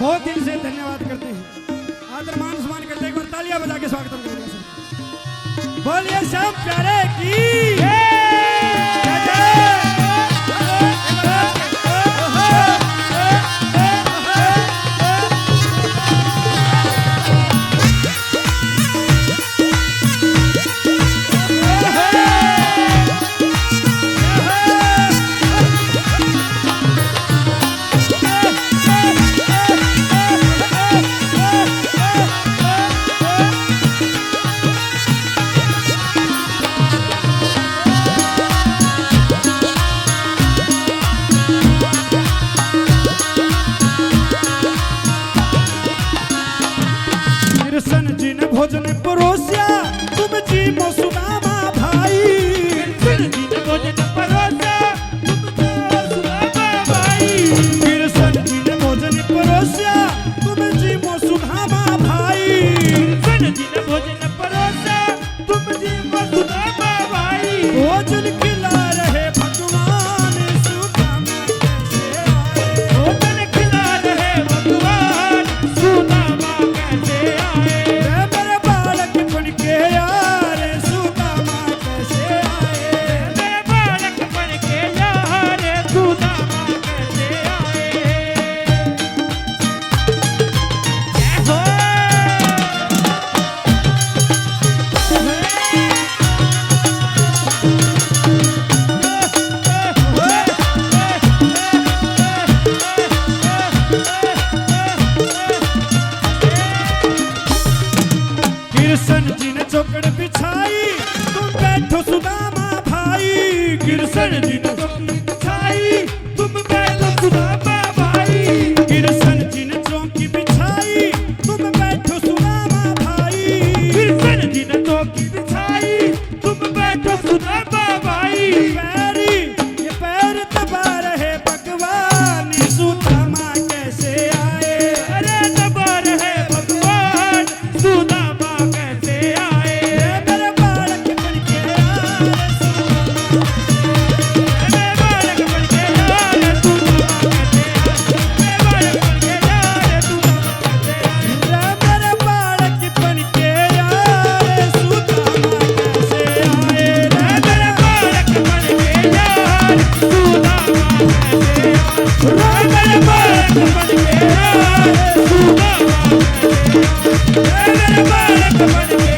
बहुत दिल से धन्यवाद करते हैं, आदर मान सम्मान करते हैं। एक बार तालियां बजा के स्वागत करेंगे। बोलिए श्याम प्यारे की कृष्ण जी ने चौकी बिछाई तुम बैठो सुदामा भाई कृष्ण जी ने चौकी बिछाई तुम बैठो सुदामा भाई कृष्ण जी ने चौकी बिछाई तुम बैठो सुदामा भाई पैरी ये पैर दबा रहे भगवान सुदामा कैसे आए अरे दबा रहे भगवान सुदामा कैसे आए मेरे बालक बन के आए मैं बालक बन के यार सुदामा कैसे आए मैं बालक बन के यार सुदामा कैसे आए मेरे बालक बन के आए सुदामा कैसे आए मेरे बालक बन के यार सुदामा कैसे आए मेरे बालक बन के